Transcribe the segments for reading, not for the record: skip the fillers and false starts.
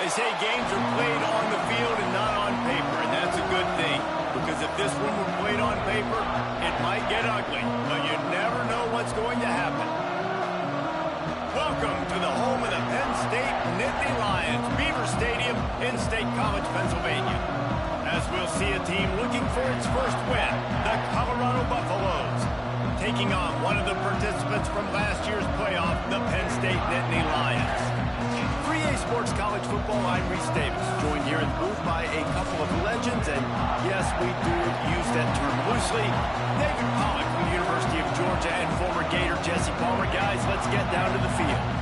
They say games are played on the field and not on paper, and that's a good thing. Because if this one were played on paper, it might get ugly. But you never know what's going to happen. Welcome to the home of the Penn State Nittany Lions, Beaver Stadium in State College, Pennsylvania. As we'll see a team looking for its first win, the Colorado Buffaloes, taking on one of the participants from last year's playoff, the Penn State Nittany Lions. 3A Sports College Football, I'm Reese Davis, joined here in the booth by a couple of legends, and yes, we do use that term loosely. David Pollock from the University of Georgia and former Gator Jesse Palmer. Guys, let's get down to the field.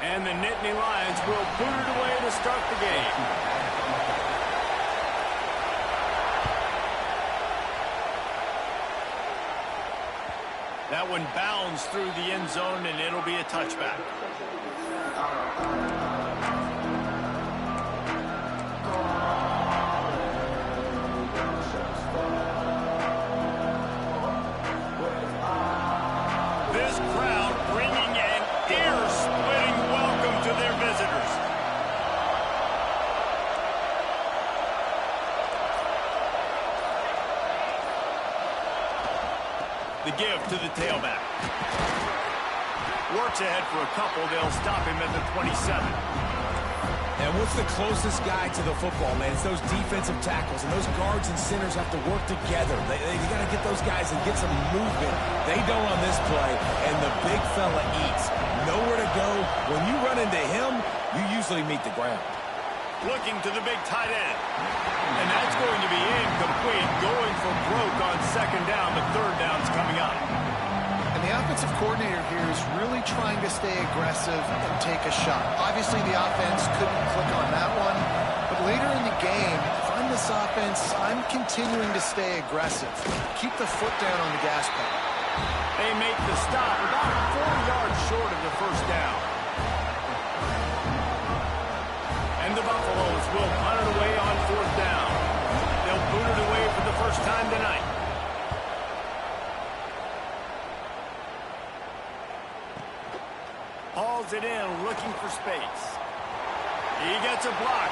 And the Nittany Lions will boot it away to start the game. That one bounds through the end zone, and it'll be a touchback. This crowd bringing an ear-splitting welcome to their visitors. The give to the tailback. Works ahead for a couple. They'll stop him at the 27. And what's the closest guy to the football, man? It's those defensive tackles, and those guards and centers have to work together. You got to get those guys and get some movement. They don't on this play, and the big fella eats. Nowhere to go. When you run into him, you usually meet the ground. Looking to the big tight end. And that's going to be incomplete. Going for broke on second down. The third down's coming up. And the offensive coordinator here is really trying to stay aggressive and take a shot. Obviously, the offense couldn't click on that one. But later in the game, if I'm this offense, I'm continuing to stay aggressive. Keep the foot down on the gas pedal. They make the stop about 4 yards short of the first down. And the Buffaloes will punt it away on fourth down. They'll boot it away for the first time tonight. Hauls it in, looking for space. He gets a block.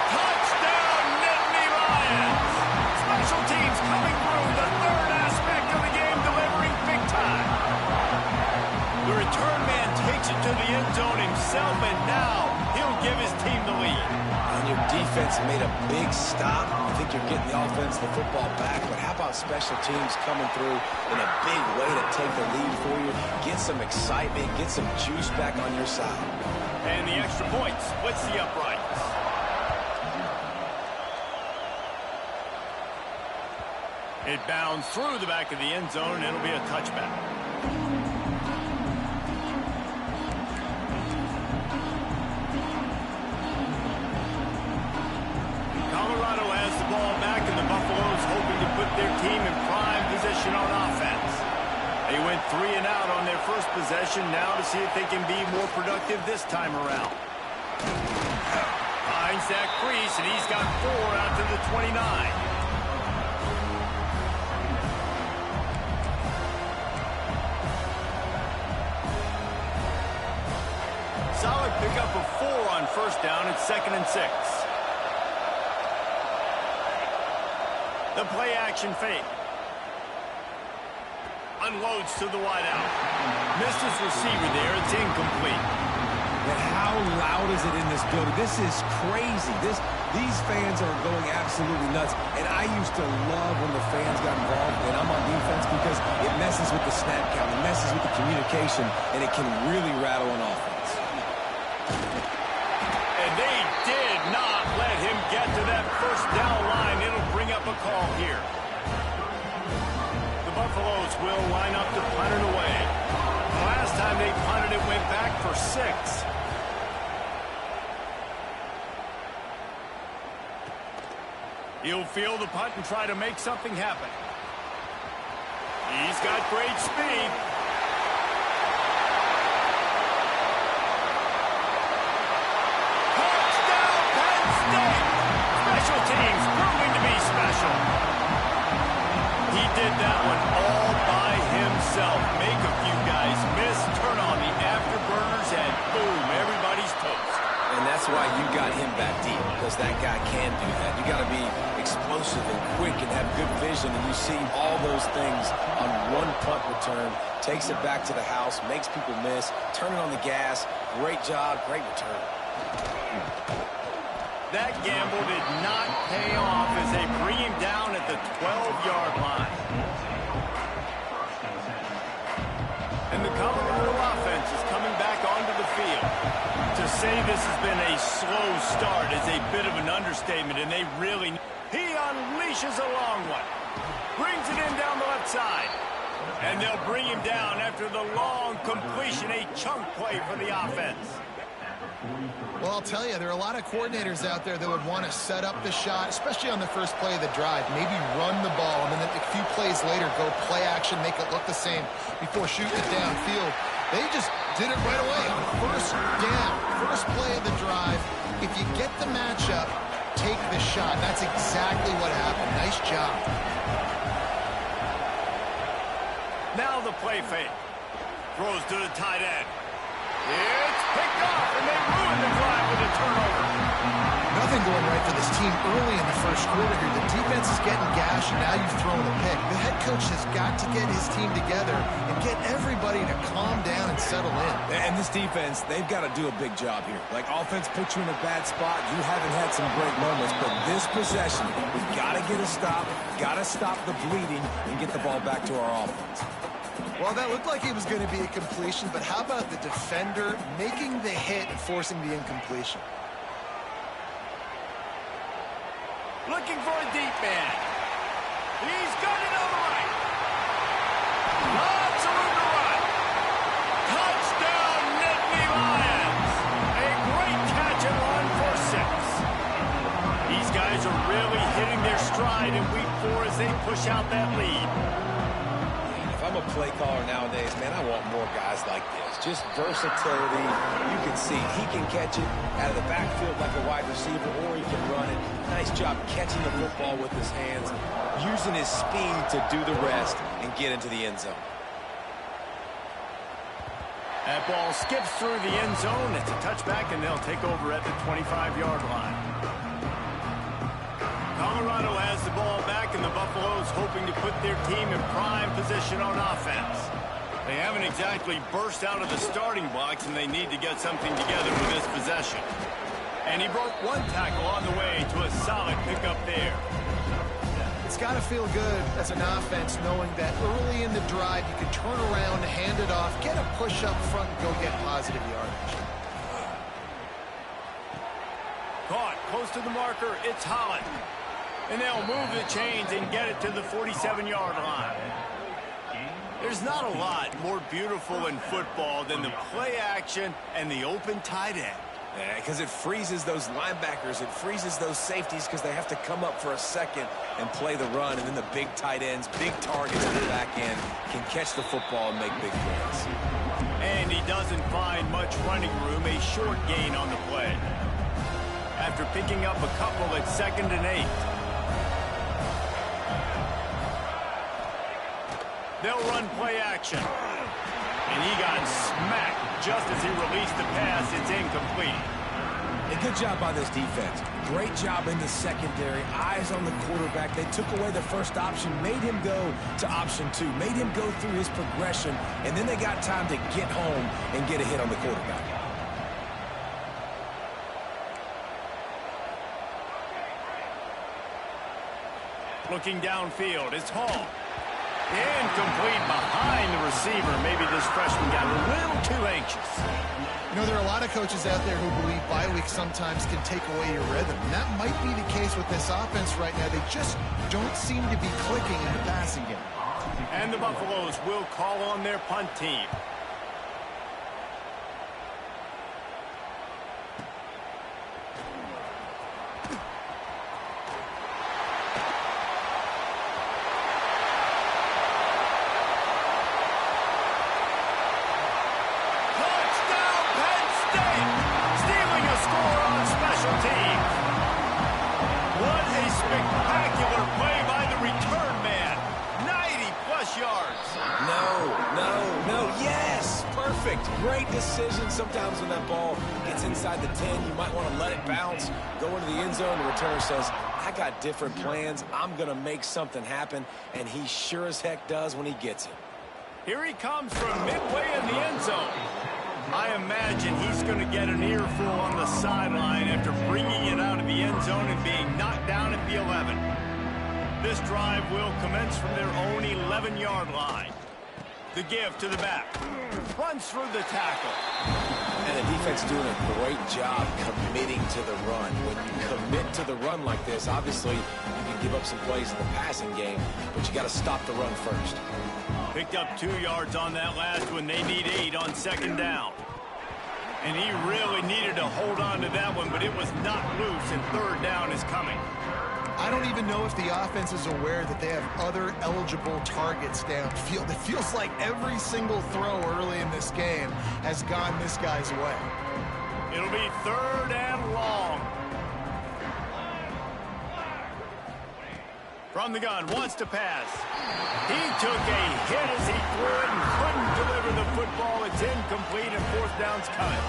Touchdown, Nittany Lions! Special teams coming through, the third aspect of the game, delivering big time. The return man takes it to the end zone himself, and now he'll give his team the lead. And your defense made a big stop. I think you're getting the offense, the football back, but how about special teams coming through in a big way to take the lead for you, get some excitement, get some juice back on your side. And the extra point splits the uprights. It bounds through the back of the end zone, and it'll be a touchback. Colorado has the ball back, and the Buffaloes hoping to put their team in prime position on offense. They went 3 and out on their first possession, now to see if they can be more productive this time around. Finds that crease, and he's got 4 out to the 29. Solid pickup of 4 on first down. It's 2nd and 6. The play action fake. Unloads to the wideout. Missed his receiver there. It's incomplete. But how loud is it in this building? This is crazy. These fans are going absolutely nuts. And I used to love when the fans got involved, and I'm on defense, because it messes with the snap count. It messes with the communication, and it can really rattle an offense. And they did not let him get to that first down line. It'll bring up a call here. The Buffaloes will line up to punt it away. The last time they punted, it went back for 6. He'll field the punt and try to make something happen. He's got great speed. Touchdown, Penn State! Special teams proving to be special. He did that one all by himself. Make a few guys miss, turn on the afterburners, and boom, everybody's toast. And that's why you got him back deep, because that guy can do that. You got to be explosive and quick and have good vision, and you see all those things on one punt return. Takes it back to the house, makes people miss, turning on the gas. Great job, great return. That gamble did not pay off as they bring him down at the 12-yard line. And the Colorado offense is coming back onto the field. To say this has been a slow start is a bit of an understatement, and they really... He unleashes a long one. Brings it in down the left side. And they'll bring him down after the long completion, a chunk play for the offense. Well, I'll tell you, there are a lot of coordinators out there that would want to set up the shot, especially on the first play of the drive, maybe run the ball, and then a few plays later go play action, make it look the same before shooting it downfield. They just did it right away on first down, first play of the drive. If you get the matchup, take the shot. That's exactly what happened. Nice job. Now the play fake. Throws to the tight end. It's picked off, and they ruin the drive with a turnover. Nothing going right for this team early in the first quarter here. The defense is getting gashed, and now you've thrown a pick. The head coach has got to get his team together and get everybody to calm down and settle in. And this defense, they've got to do a big job here. Like, offense put you in a bad spot. You haven't had some great moments, but this possession, we've got to get a stop, got to stop the bleeding, and get the ball back to our offense. Well, that looked like it was going to be a completion, but how about the defender making the hit and forcing the incompletion? Looking for a deep man. He's got it on the right. Lots of room to run. Touchdown, Nittany Lions. A great catch and run for 6. These guys are really hitting their stride in week 4 as they push out that lead. I'm a play caller nowadays, man. I want more guys like this. Just versatility. You can see he can catch it out of the backfield like a wide receiver, or he can run it. Nice job catching the football with his hands, using his speed to do the rest and get into the end zone. That ball skips through the end zone. It's a touchback, and they'll take over at the 25-yard line. Colorado has the ball back, and the Buffaloes hoping to put their team in prime position on offense. They haven't exactly burst out of the starting blocks, and they need to get something together with this possession. And he broke one tackle on the way to a solid pickup there. It's got to feel good as an offense knowing that early in the drive you can turn around, hand it off, get a push up front, and go get positive yardage. Caught close to the marker. It's Holland. And they'll move the chains and get it to the 47-yard line. There's not a lot more beautiful in football than the play action and the open tight end. Yeah, because it freezes those linebackers. It freezes those safeties because they have to come up for a second and play the run. And then the big tight ends, big targets in the back end can catch the football and make big plays. And he doesn't find much running room, a short gain on the play. After picking up a couple at 2nd and 8. They'll run play action. And he got smacked just as he released the pass. It's incomplete. A good job by this defense. Great job in the secondary. Eyes on the quarterback. They took away the first option, made him go to option 2, made him go through his progression, and then they got time to get home and get a hit on the quarterback. Looking downfield, it's Hall. Incomplete behind the receiver. Maybe this freshman got a little too anxious. You know, there are a lot of coaches out there who believe bye weeks sometimes can take away your rhythm. And that might be the case with this offense right now. They just don't seem to be clicking in the passing game. And the Buffaloes will call on their punt team. Spectacular play by the return man. 90-plus yards. No. Yes! Perfect. Great decision. Sometimes when that ball gets inside the 10, you might want to let it bounce, go into the end zone. The returner says, I got different plans. I'm going to make something happen, and he sure as heck does when he gets it. Here he comes from midway in the end zone. I imagine he's going to get an earful on the sideline after bringing it out of the end zone and being knocked down at the 11. This drive will commence from their own 11-yard line. The give to the back. Runs through the tackle. And the defense doing a great job committing to the run. When you commit to the run like this, obviously you can give up some plays in the passing game, but you got to stop the run first. Picked up 2 yards on that last one. They need 8 on second down. And he really needed to hold on to that one, but it was not loose, and third down is coming. I don't even know if the offense is aware that they have other eligible targets downfield. It feels like every single throw early in this game has gone this guy's way. It'll be third and long. From the gun, wants to pass. He took a hit as he threw it and couldn't deliver the football. It's incomplete, and fourth down's coming.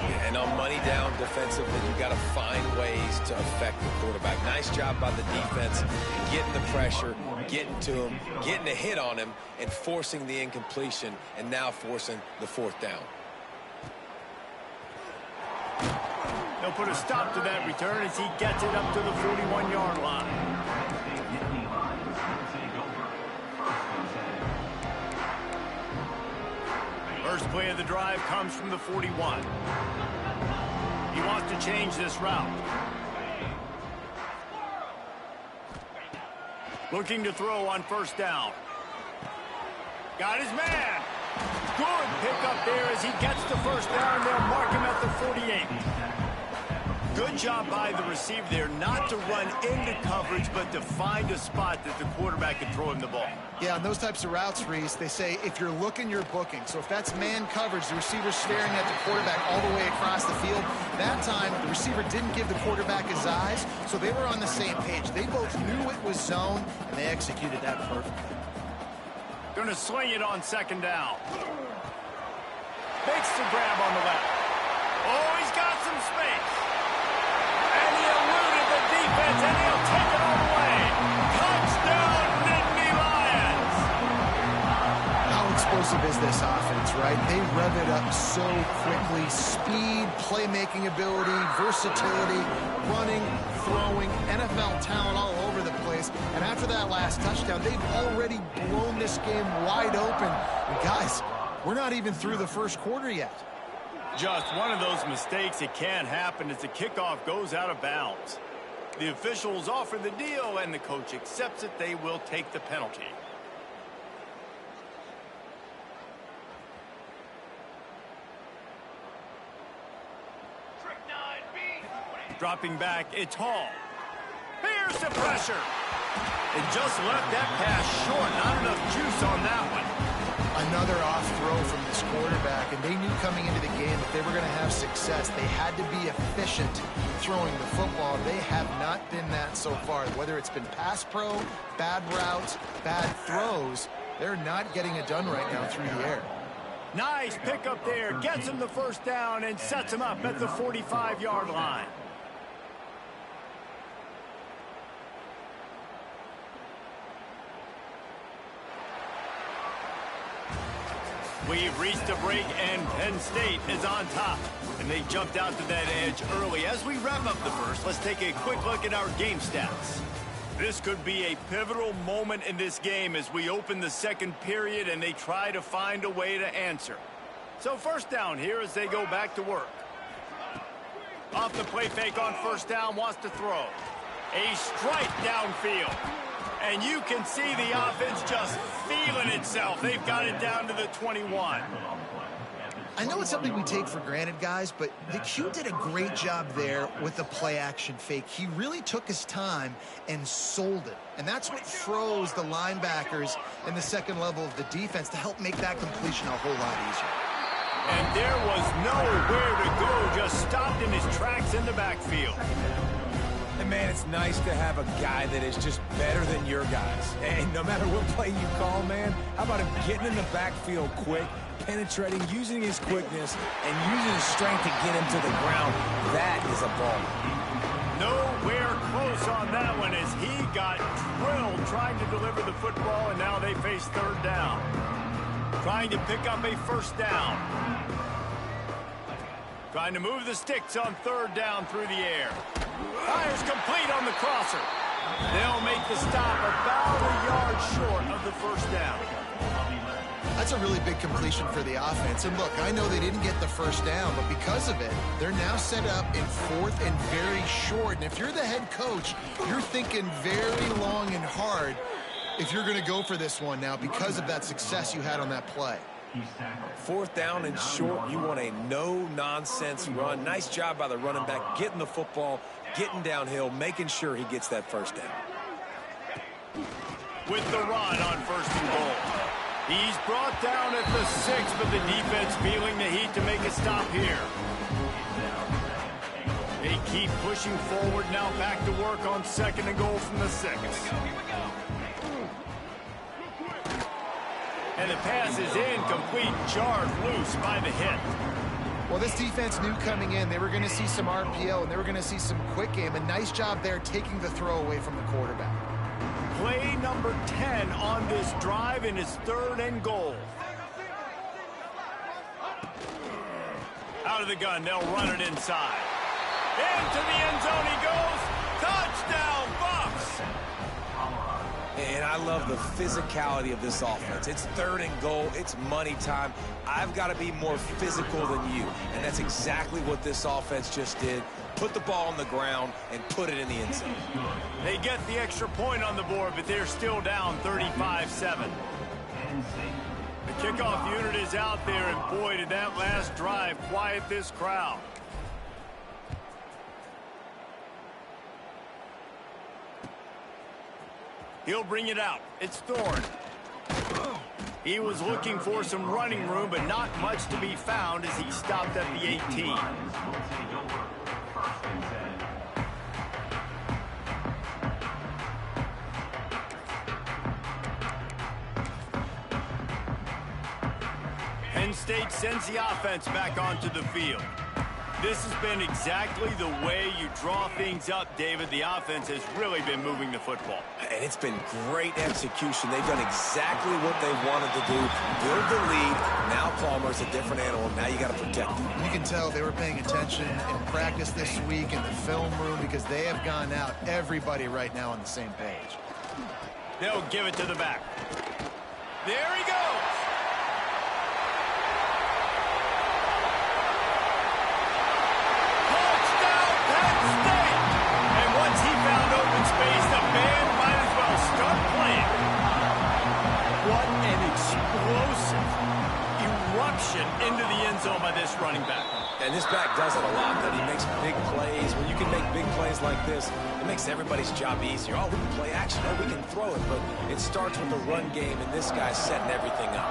Yeah, and on money down defensively, you got to find ways to affect the quarterback. Nice job by the defense, getting the pressure, getting to him, getting a hit on him, and forcing the incompletion, and now forcing the fourth down. They'll put a stop to that return as he gets it up to the 41-yard line. First play of the drive comes from the 41. He wants to change this route. Looking to throw on first down. Got his man. Good pickup there as he gets the first down. They'll mark him at the 48. Good job by the receiver there not to run into coverage, but to find a spot that the quarterback can throw him the ball. Yeah, on those types of routes, Reese, they say if you're looking, you're booking. So if that's man coverage, the receiver's staring at the quarterback all the way across the field. That time, the receiver didn't give the quarterback his eyes, so they were on the same page. They both knew it was zone, and they executed that perfectly. Going to sling it on second down. Makes the grab on the left. Oh, he's got some space. And he eluded the defense, and he'll take it all the way. Touchdown, Nittany Lions! How explosive is this offense, right? They rev it up so quickly. Speed, playmaking ability, versatility, running, throwing, NFL talent all over the place. And after that last touchdown, they've already blown this game wide open. And guys, we're not even through the first quarter yet. Just one of those mistakes that can happen as the kickoff goes out of bounds. The officials offer the deal, and the coach accepts it. They will take the penalty. Dropping back, it's Hall. Here's the pressure. And just left that pass short. Not enough juice on that one. Another off throw from this quarterback, and they knew coming into the game if they were going to have success, they had to be efficient throwing the football. They have not been that so far. Whether it's been pass pro, bad routes, bad throws, they're not getting it done right now through the air. Nice pickup there. Gets him the first down and sets him up at the 45-yard line. We've reached a break, and Penn State is on top. And they jumped out to that edge early. As we wrap up the first, let's take a quick look at our game stats. This could be a pivotal moment in this game as we open the second period and they try to find a way to answer. So first down here as they go back to work. Off the play fake on first down, wants to throw. A strike downfield. And you can see the offense just feeling itself. They've got it down to the 21. I know it's something we take for granted, guys, but the Q did a great job there with the play-action fake. He really took his time and sold it. And that's what froze the linebackers in the second level of the defense to help make that completion a whole lot easier. And there was nowhere to go, just stopped in his tracks in the backfield. And man, it's nice to have a guy that is just better than your guys. And no matter what play you call, man, how about him getting in the backfield quick, penetrating, using his quickness, and using his strength to get him to the ground? That is a ball. Nowhere close on that one as he got drilled trying to deliver the football, and now they face third down. Trying to pick up a first down. Trying to move the sticks on third down through the air. Fires complete on the crosser. They'll make the stop about a yard short of the first down. That's a really big completion for the offense. And look, I know they didn't get the first down, but because of it, they're now set up in fourth and very short. And if you're the head coach, you're thinking very long and hard if you're going to go for this one now because of that success you had on that play. Fourth down and short, you want a no-nonsense run. Nice job by the running back, getting the football, getting downhill, making sure he gets that first down. With the run on first and goal. He's brought down at the 6, but the defense feeling the heat to make a stop here. They keep pushing forward, now back to work on second and goal from the 6. And the pass is incomplete, jarred loose by the hit. Well, this defense knew coming in they were going to see some RPO and they were going to see some quick game. A nice job there taking the throw away from the quarterback. Play number 10 on this drive, and it's third and goal. Out of the gun, they'll run it inside. Into the end zone he goes. Touchdown, Bucks! And I love the physicality of this offense. It's third and goal. It's money time. I've got to be more physical than you. And that's exactly what this offense just did. Put the ball on the ground and put it in the end zone. They get the extra point on the board, but they're still down 35-7. The kickoff unit is out there, and boy, did that last drive quiet this crowd. He'll bring it out. It's Thorne. He was looking for some running room, but not much to be found as he stopped at the 18. Penn State sends the offense back onto the field. This has been exactly the way you draw things up, David. The offense has really been moving the football. And it's been great execution. They've done exactly what they wanted to do. Build the lead. Now Palmer's a different animal. Now you got to protect him. You can tell they were paying attention in practice this week in the film room because they have gone out, everybody right now on the same page. They'll give it to the back. There he goes. Into the end zone by this running back. And this back does it a lot, that he makes big plays. When you can make big plays like this, it makes everybody's job easier. Oh, we can play action. Oh, we can throw it. But it starts with the run game, and this guy's setting everything up.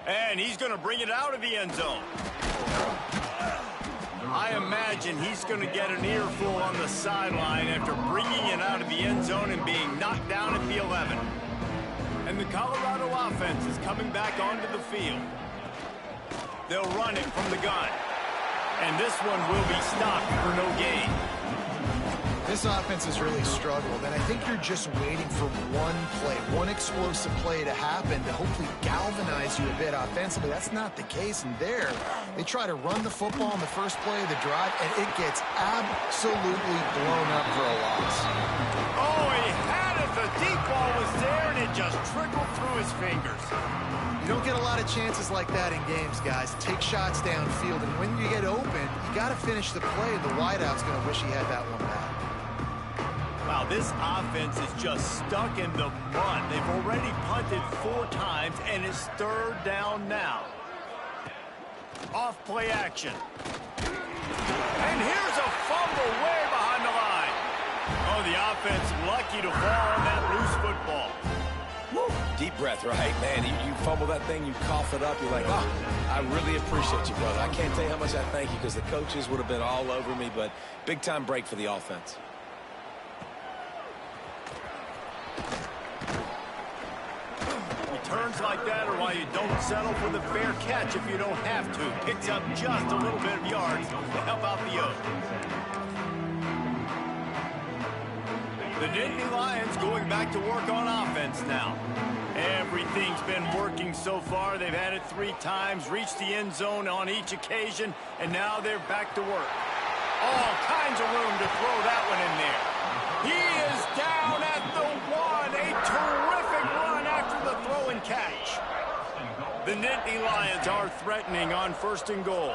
And he's going to bring it out of the end zone. I imagine he's going to get an earful on the sideline after bringing it out of the end zone and being knocked down at the 11. And the Colorado offense is coming back onto the field. They'll run it from the gun. And this one will be stopped for no gain. This offense has really struggled, and I think you're just waiting for one play, one explosive play to happen to hopefully galvanize you a bit offensively. That's not the case, and there, they try to run the football in the first play of the drive, and it gets absolutely blown up for a loss. Oh, he had it. The deep ball was there, and it just trickled through his fingers. You don't get a lot of chances like that in games, guys. Take shots downfield, and when you get open, you got to finish the play. The wideout's going to wish he had that one back. Wow, this offense is just stuck in the mud. They've already punted 4 times, and it's third down now. Off play action. And here's a fumble way behind the line. Oh, the offense lucky to fall on that loose football. Woo. deep breath, right? Man, you fumble that thing, you cough it up, you're like, oh, I really appreciate you, brother. I can't tell you how much I thank you because the coaches would have been all over me, but big-time break for the offense. Returns like that are why you don't settle for the fair catch if you don't have to. Picks up just a little bit of yards to help out the Oaks. The Nittany Lions going back to work on offense now. Everything's been working so far. They've had it 3 times, reached the end zone on each occasion, and now they're back to work. All kinds of room to throw that one in there. He is down at the 1. A terrific run after the throw and catch. The Nittany Lions are threatening on 1st and goal.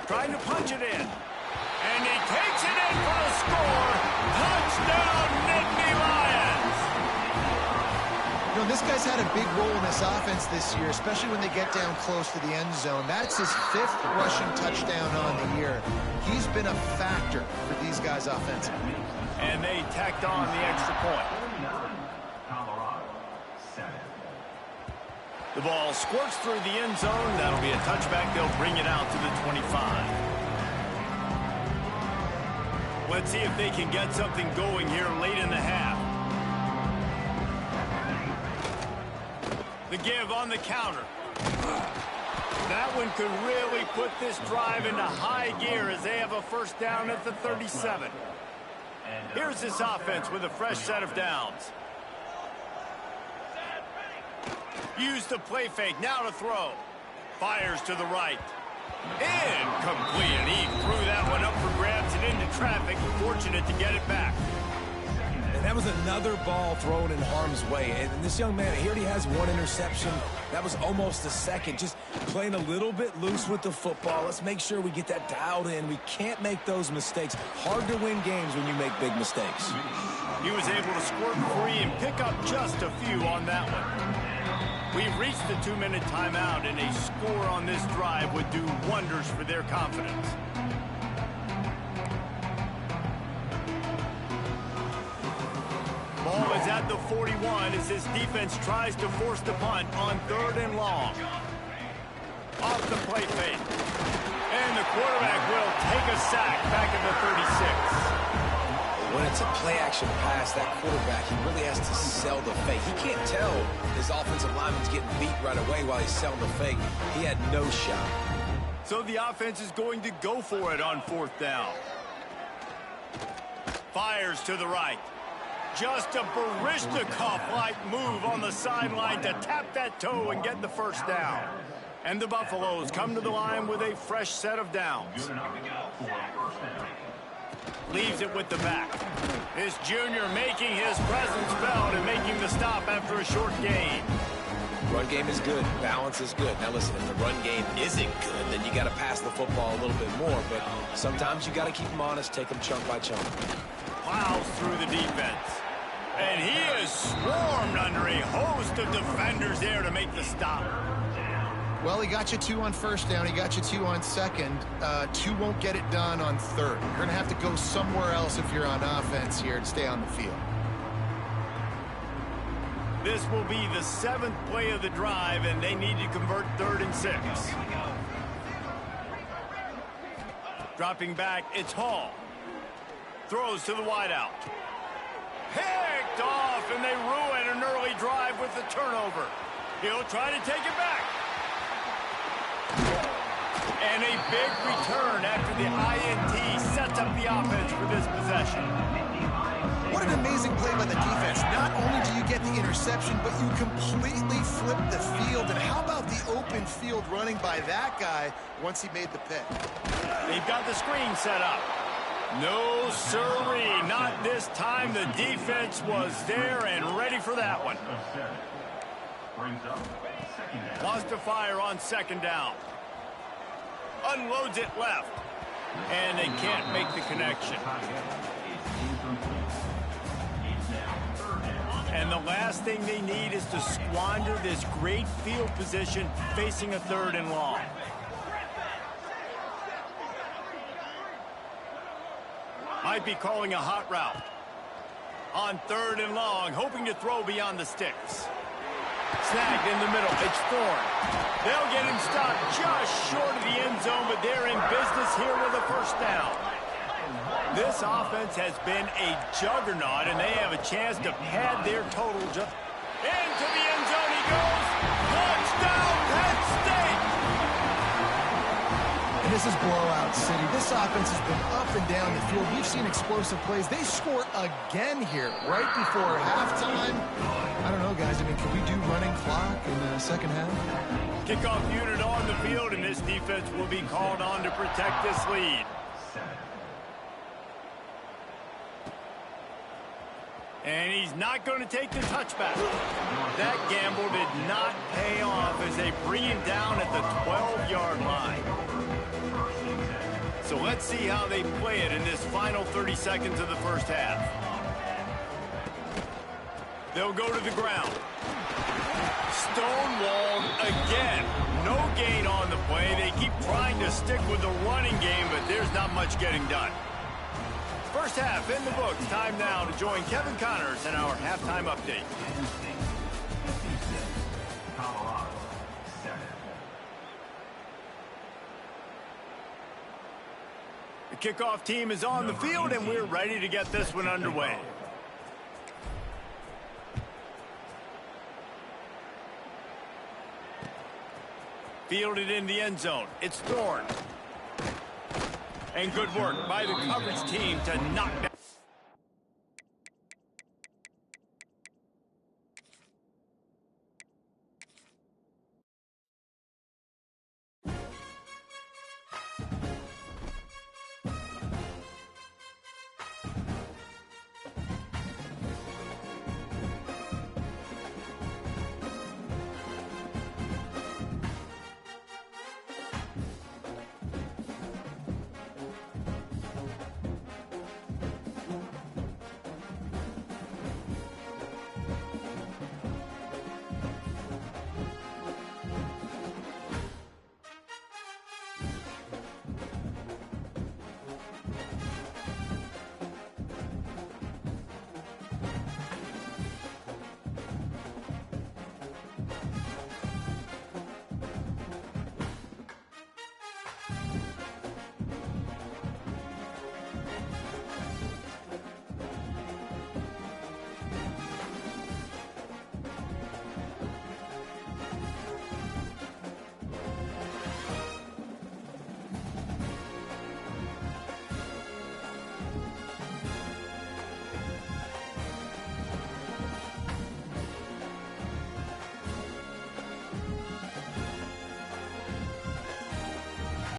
Trying to punch it in. And he takes it in for the score. Touchdown, Nittany Lions! You know, this guy's had a big role in this offense this year, especially when they get down close to the end zone. That's his 5th rushing touchdown on the year. He's been a factor for these guys offensively. And they tacked on the extra point. The ball squirts through the end zone. That'll be a touchback. They'll bring it out to the 25. Let's see if they can get something going here late in the half. The give on the counter. That one could really put this drive into high gear as they have a 1st down at the 37. Here's this offense with a fresh set of downs. Use the play fake, now to throw. Fires to the right. Incomplete, and he threw that one up for grabs and into traffic. Fortunate to get it back. And that was another ball thrown in harm's way. And this young man, he already has 1 interception. That was almost a second. Just playing a little bit loose with the football. Let's make sure we get that dialed in. We can't make those mistakes. Hard to win games when you make big mistakes. He was able to squirt free and pick up just a few on that one. We've reached the 2-minute timeout, and a score on this drive would do wonders for their confidence. Ball is at the 41 as this defense tries to force the punt on 3rd and long. Off the play fake. And the quarterback will take a sack back at the 36. When it's a play-action pass, that quarterback, he really has to sell the fake. He can't tell his offensive lineman's getting beat right away while he's selling the fake. He had no shot. So the offense is going to go for it on 4th down. Fires to the right. Just a Barishnikov-like move on the sideline to tap that toe and get the 1st down. And the Buffaloes come to the line with a fresh set of downs. Leaves it with the back. This junior making his presence felt and making the stop after a short gain. Run game is good. Balance is good. Now listen, if the run game isn't good, then you got to pass the football a little bit more. But sometimes you got to keep them honest, take them chunk by chunk. Plows through the defense. And he is swarmed under a host of defenders there to make the stop. Well, he got you 2 on 1st down. He got you 2 on 2nd. 2 won't get it done on 3rd. You're going to have to go somewhere else if you're on offense here to stay on the field. This will be the 7th play of the drive, and they need to convert 3rd and 6. Dropping back, it's Hall. Throws to the wideout. Picked off, and they ruin an early drive with the turnover. He'll try to take it back. And a big return after the INT sets up the offense for this possession. What an amazing play by the defense. Not only do you get the interception, but you completely flip the field. And how about the open field running by that guy once he made the pick? They've got the screen set up. No sirree, not this time. The defense was there and ready for that one. Lost a fire on 2nd down. Unloads it left. And they can't make the connection. And the last thing they need is to squander this great field position facing a 3rd and long. Might be calling a hot route. On 3rd and long, hoping to throw beyond the sticks. Snagged in the middle. It's Thorne. They'll get him stopped just short of the end zone, but they're in business here with a first down. This offense has been a juggernaut, and they have a chance to pad their total. Into the end zone he goes. Touchdown, Penn State! And this is blowout city. This offense has been up and down the field. We've seen explosive plays. They score again here right before halftime. I don't know, guys. I mean, can we do running clock in the second half? Kickoff unit on the field, and this defense will be called on to protect this lead. And he's not going to take the touchback. That gamble did not pay off as they bring him down at the 12-yard line. So let's see how they play it in this final 30 seconds of the first half. They'll go to the ground. Stonewalled again. No gain on the play. They keep trying to stick with the running game, but there's not much getting done. First half in the books. Time now to join Kevin Connors in our halftime update. The kickoff team is on the field, and we're ready to get this one underway. Fielded in the end zone. It's Thorne. And good work by the coverage team to knock